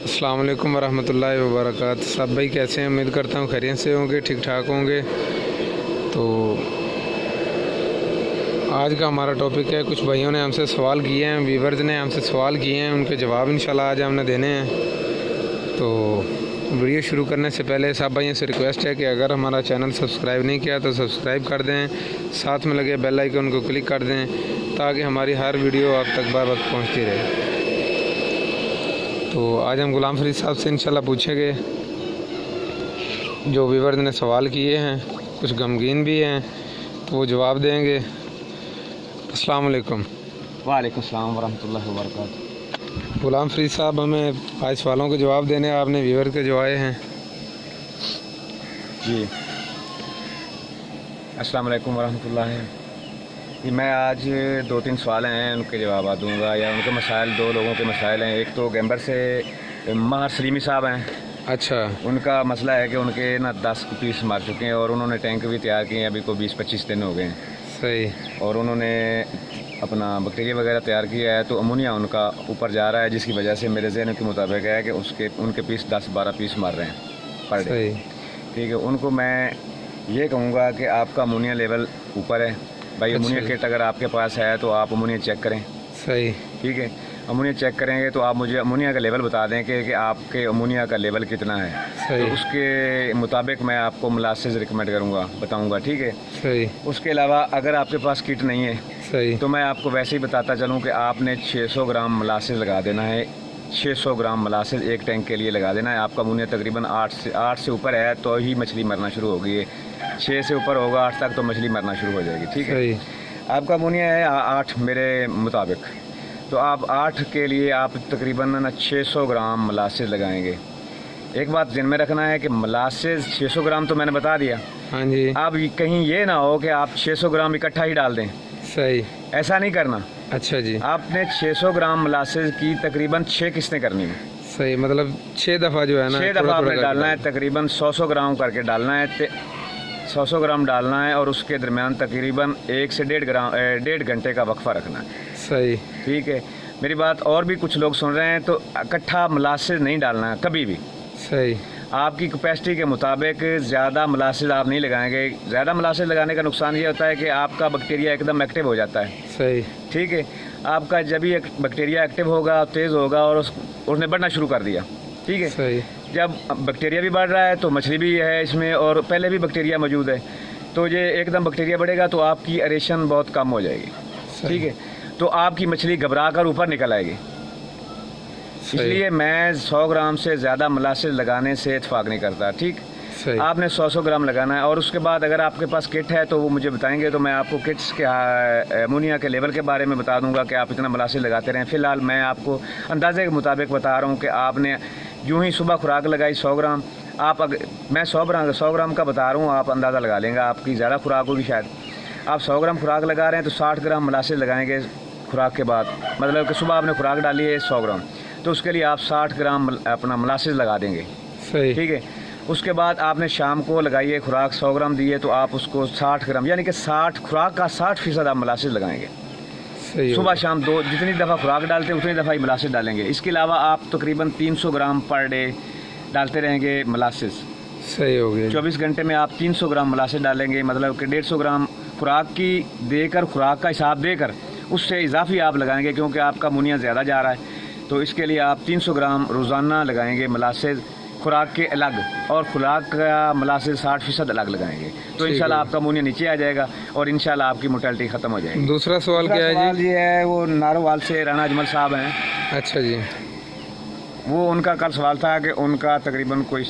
अस्सलाम वालेकुम वरहमतुल्लाहि वबरकातुहू। सब भाई कैसे हैं? उम्मीद करता हूँ खैरियत से होंगे, ठीक ठाक होंगे। तो आज का हमारा टॉपिक है, कुछ भाइयों ने हमसे सवाल किए हैं, व्यूवर्स ने हमसे सवाल किए हैं, उनके जवाब इंशाल्लाह आज हमने देने हैं। तो वीडियो शुरू करने से पहले सब भाइयों से रिक्वेस्ट है कि अगर हमारा चैनल सब्सक्राइब नहीं किया तो सब्सक्राइब कर दें, साथ में लगे बेल आइकन को क्लिक कर दें ताकि हमारी हर वीडियो आप तक बर वक्त पहुँचती रहे। तो आज हम गुलाम फरीद साहब से इंशाल्लाह पूछेंगे जो व्यूवर्स ने सवाल किए हैं, कुछ गमगीन भी हैं तो वो जवाब देंगे। अस्सलाम वालेकुम। वालेकुम सलाम वरहमतुल्लाहि वबरकातुहू। गुलाम फरीद साहब, हमें 5 सवालों के जवाब देने आपने व्यूवर के जो आए हैं। जी अस्सलाम वालेकुम वरहमतुल्लाहि। जी मैं आज 2-3 सवाल हैं, उनके जवाब दूंगा या उनके मसाइल, 2 लोगों के मसाइल हैं। एक तो गैम्बर से महर सलीमी साहब हैं। अच्छा। उनका मसला है कि उनके ना 10 पीस मार चुके हैं और उन्होंने टैंक भी तैयार किए हैं, अभी को 20-25 दिन हो गए हैं। सही। और उन्होंने अपना बैक्टीरिया वगैरह तैयार किया है, तो अमोनिया उनका ऊपर जा रहा है, जिसकी वजह से मेरे ज़हन के मुताबिक है कि उनके पीस 10-12 पीस मार रहे हैं पर डे। सही। ठीक है, उनको मैं ये कहूँगा कि आपका अमोनिया लेवल ऊपर है भाई। अमोनिया किट अगर आपके पास है तो आप अमोनिया चेक करें। सही। ठीक है, अमोनिया चेक करेंगे तो आप मुझे अमोनिया का लेवल बता दें कि आपके अमोनिया का लेवल कितना है। सही। तो उसके मुताबिक मैं आपको मोलासेस रिकमेंड करूँगा, बताऊँगा। ठीक है। सही। उसके अलावा अगर आपके पास किट नहीं है सही। तो मैं आपको वैसे ही बताता चलूँ कि आपने 600 ग्राम मोलासेस लगा देना है। 600 ग्राम मोलासेस एक टैंक के लिए लगा देना है। आपका अमोनिया तकरीबन 8 से ऊपर है तो ही मछली मरना शुरू होगी। 6 से ऊपर होगा 8 तक तो मछली मरना शुरू हो जाएगी। ठीक है। आपका अमोनिया है 8 मेरे मुताबिक, तो आप 8 के लिए आप तकरीबन 600 ग्राम मोलासेस लगाएंगे। एक बात ध्यान में रखना है कि मोलासेस 600 ग्राम तो मैंने बता दिया। हाँ जी। अब कहीं ये ना हो कि आप 600 ग्राम इकट्ठा ही डाल दें। सही। ऐसा नहीं करना। अच्छा जी। आपने 600 ग्राम मोलासेस की तकरीबन 6 किस्तें करनी है। सही, मतलब 6 दफ़ा जो है ना, 6 दफ़ा आपने डालना है, तकरीबन 100 ग्राम करके डालना है। 100 ग्राम डालना है और उसके दरमियान तकरीबन 1 से 1.5 घंटे का वक्फा रखना है। सही। ठीक है, मेरी बात और भी कुछ लोग सुन रहे हैं तो इकट्ठा मोलासेस नहीं डालना है कभी भी। सही। आपकी कैपेसिटी के मुताबिक ज़्यादा मोलासेस आप नहीं लगाएंगे। ज़्यादा मोलासेस लगाने का नुकसान ये होता है कि आपका बैक्टीरिया एकदम एक्टिव हो जाता है। सही। ठीक है, आपका जब भी बैक्टीरिया एक्टिव होगा, तेज़ होगा और उसने बढ़ना शुरू कर दिया। ठीक है। सही। जब बैक्टीरिया भी बढ़ रहा है तो मछली भी है इसमें और पहले भी बैक्टीरिया मौजूद है, तो ये एकदम बैक्टीरिया बढ़ेगा तो आपकी एरेशन बहुत कम हो जाएगी। ठीक है, तो आपकी मछली घबरा कर ऊपर निकल आएगी। इसलिए मैं 100 ग्राम से ज़्यादा मोलासेस लगाने से इत्फाक नहीं करता। ठीक, आपने 100 ग्राम लगाना है। और उसके बाद अगर आपके पास किट है तो वो मुझे बताएंगे तो मैं आपको किट्स के अमोनिया के लेवल के बारे में बता दूंगा कि आप इतना मोलासेस लगाते रहें। फ़िलहाल मैं आपको अंदाजे के मुताबिक बता रहा हूँ कि आपने यूँ ही सुबह खुराक लगाई 100 ग्राम, मैं 100 ग्राम का बता रहा हूँ, आप अंदाज़ा लगा लेंगे, आपकी ज़्यादा खुराक होगी शायद। आप 100 ग्राम खुराक लगा रहे हैं तो 60 ग्राम मोलासेस लगाएंगे खुराक के बाद। मतलब कि सुबह आपने खुराक डाली है 100 ग्राम, तो उसके लिए आप 60 ग्राम अपना मोलासेस लगा देंगे। सही। ठीक है, उसके बाद आपने शाम को लगाइए खुराक 100 ग्राम दिए तो आप उसको 60 ग्राम यानी कि 60 खुराक का 60% आप मोलासेस लगाएंगे। सही। सुबह शाम जितनी दफ़ा खुराक डालते हैं उतनी दफ़ा ही मोलासेस डालेंगे। इसके अलावा आप तकरीबन 300 ग्राम पर डे डालते रहेंगे मोलासेस। सही हो गया। 24 घंटे में आप 300 ग्राम मोलासेस डालेंगे, मतलब कि 150 ग्राम खुराक की देकर, खुराक का हिसाब देकर उससे इजाफी आप लगाएंगे, क्योंकि आपका अमोनिया ज़्यादा जा रहा है। तो इसके लिए आप 300 ग्राम रोज़ाना लगाएंगे मोलासेस खुराक के अलग, और खुराक का मोलासेस 60% अलग लगाएंगे। तो इंशाल्लाह आपका अमोनिया नीचे आ जाएगा और इंशाल्लाह आपकी मोर्टेलिटी ख़त्म हो जाएगी। दूसरा सवाल क्या है जी? ये है, वो नारोवाल से राना अजमल साहब हैं। अच्छा जी। वो उनका कल सवाल था कि उनका तकरीबन कोई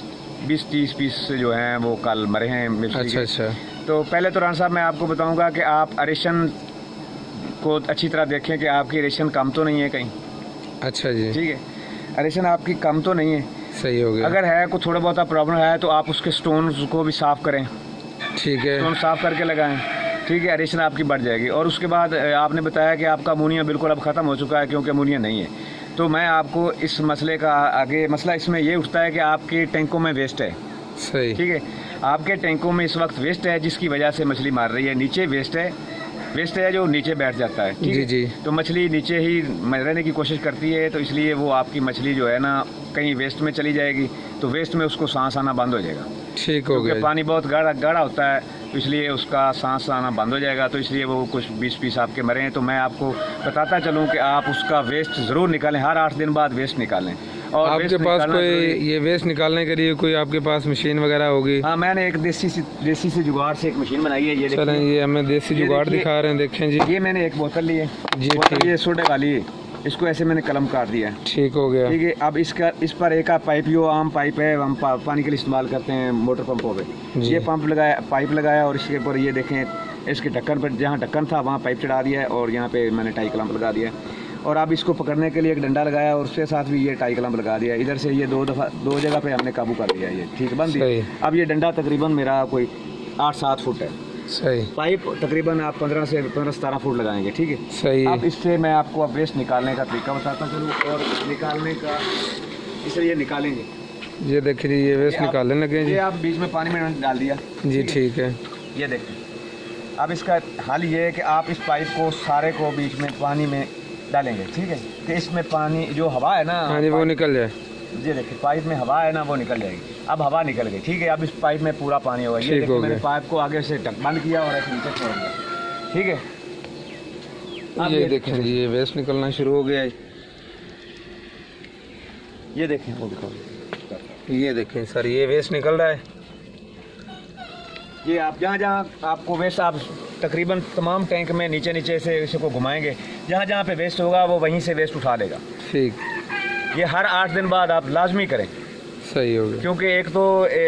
20-30 पीस जो हैं वो कल मरे हैं मछली के। अच्छा। तो पहले तो राना साहब मैं आपको बताऊँगा कि आप अरेशन को अच्छी तरह देखें कि आपकी अरेशन कम तो नहीं है कहीं। अच्छा जी। ठीक है, अरेशन आपकी कम तो नहीं है। सही हो गया। अगर है कोई थोड़ा बहुत प्रॉब्लम है तो आप उसके स्टोन्स को भी साफ़ करें। ठीक है, स्टोन साफ़ करके लगाएं। ठीक है, अरेशन आपकी बढ़ जाएगी। और उसके बाद आपने बताया कि आपका अमोनिया बिल्कुल अब ख़त्म हो चुका है क्योंकि अमोनिया नहीं है। तो मैं आपको इस मसले का आगे मसला इसमें ये उठता है कि आपके टैंकों में वेस्ट है। सही। ठीक है, आपके टैंकों में इस वक्त वेस्ट है जिसकी वजह से मछली मार रही है। नीचे वेस्ट है, वेस्ट है जो नीचे बैठ जाता है, ठीक जी है? जी। तो मछली नीचे ही रहने की कोशिश करती है, तो इसलिए वो आपकी मछली जो है ना कहीं वेस्ट में चली जाएगी, तो वेस्ट में उसको सांस आना बंद हो जाएगा, ठीक हो क्योंकि गया। पानी बहुत गाढ़ा होता है, तो इसलिए उसका सांस आना बंद हो जाएगा, तो इसलिए वो कुछ 20 पीस आपके मरे हैं। तो मैं आपको बताता चलूँ कि आप उसका वेस्ट ज़रूर निकालें, हर 8 दिन बाद वेस्ट निकालें। और आपके वेस्ट पास निकालना कोई ज़रूरी है। ये वेस्ट निकालने के लिए कोई आपके पास मशीन वगैरह होगी? हाँ, मैंने एक देसी से जुगाड़ से एक मशीन बनाई है, ये चलें, देखिए। ये हमें देसी ये जुगाड़ देखिए। दिखा रहे हैं, देखें जी। ये मैंने एक बोतल ली है जी, बोतल ठीक। ये सोडे वाली है, इसको ऐसे मैंने कलम काट दिया है, ठीक हो गया। ठीक है। अब इस पर एक पाइप, जो आम पाइप है, हम पानी के लिए इस्तेमाल करते हैं मोटर पंपों पे। जी। ये पाइप लगाया और इसके ऊपर ये देखें, इसके ढक्कन पर जहाँ ढक्कन था वहाँ पाइप चढ़ा दिया है, और यहाँ पे मैंने टाई क्लैंप लगा दिया है। और अब इसको पकड़ने के लिए एक डंडा लगाया, और उसके साथ भी ये टाई क्लैंप लगा दिया। इधर से ये दो जगह पे हमने काबू कर लिया, ये ठीक बंद सही। दिया। अब ये डंडा तकरीबन मेरा कोई 8-7 फुट है, सही पाइप तकरीबन आप 15-17 फुट लगाएंगे, ठीक है। सही। अब इससे मैं आपको अब वेस्ट निकालने का तरीका बताता चलूँ, और निकालने का इसलिए निकालेंगे। ये देखिए जी, ये वेस्ट निकालने लगे जी। ये आप बीच में पानी में डाल दिया, जी ठीक है। ये देखिए। अब इसका हल ये है कि आप इस पाइप को सारे को बीच में पानी में डालेंगे, ठीक है, कि इसमें पानी जो हवा है ना, हाँ जी, वो निकल जाए। ये देखिए पाइप में हवा है ना, वो निकल जाएगी। अब हवा निकल गई, ठीक है। अब इस पाइप में पूरा पानी होगा। ये ठीक देखिए हो मैंने गया। पाइप को आगे से बंद किया और ऐसे नीचे छोड़ दिया, ठीक है। अब ये देखें जी, ये वेस्ट निकलना शुरू हो गया है। ये देखें, वो दिखाओ। ये देखें सर, ये वेस्ट निकल रहा है। ये आप जहाँ आपको वेस्ट, आप तकरीबन तमाम टैंक में नीचे से इसको घुमाएंगे, जहाँ पे वेस्ट होगा वो वहीं से वेस्ट उठा देगा, ठीक। ये हर 8 दिन बाद आप लाजमी करें, सही हो गया। क्योंकि एक तो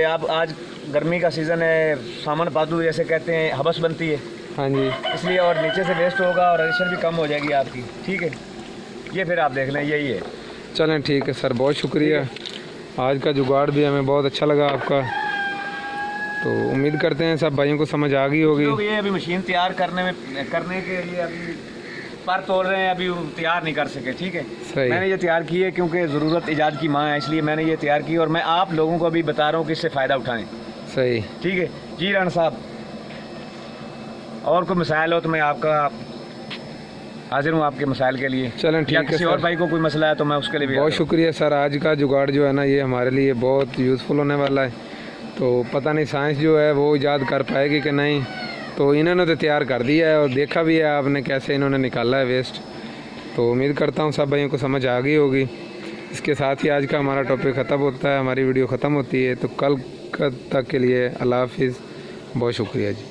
आप आज गर्मी का सीज़न है, सामान पादू जैसे कहते हैं, हबस बनती है, हाँ जी। इसलिए, और नीचे से वेस्ट होगा और रेशन भी कम हो जाएगी आपकी, ठीक है। ये फिर आप देख लें, यही है। चलें ठीक है सर, बहुत शुक्रिया। आज का जुगाड़ भी हमें बहुत अच्छा लगा आपका। तो उम्मीद करते हैं सब भाइयों को समझ आ गई होगी। लोग ये अभी मशीन तैयार करने के लिए अभी पर तोड़ रहे हैं, अभी तैयार नहीं कर सके, ठीक है। सही। मैंने ये तैयार की है क्योंकि ज़रूरत ईजाद की माँ है, इसलिए मैंने ये तैयार की, और मैं आप लोगों को भी बता रहा हूँ कि इससे फ़ायदा उठाएं, सही। ठीक है जी। राणा साहब, और कोई मसाइल हो तो मैं आपका हाजिर हूँ आपके मसाइल के लिए। चलें ठीक या है किसी सर। और भाई को कोई मसला है तो मैं उसके लिए भी बहुत हाजिर हूँ। शुक्रिया सर। आज का जुगाड़ जो है ना, ये हमारे लिए बहुत यूज़फुल होने वाला है। तो पता नहीं साइंस जो है वो इजाद कर पाएगी कि नहीं। तो इन्होंने तो तैयार कर दिया है और देखा भी है आपने कैसे इन्होंने निकाला है वेस्ट। तो उम्मीद करता हूँ सब भाइयों को समझ आ गई होगी। इसके साथ ही आज का हमारा टॉपिक ख़त्म होता है, हमारी वीडियो ख़त्म होती है। तो कल तक के लिए अल्लाह हाफिज़, बहुत शुक्रिया जी।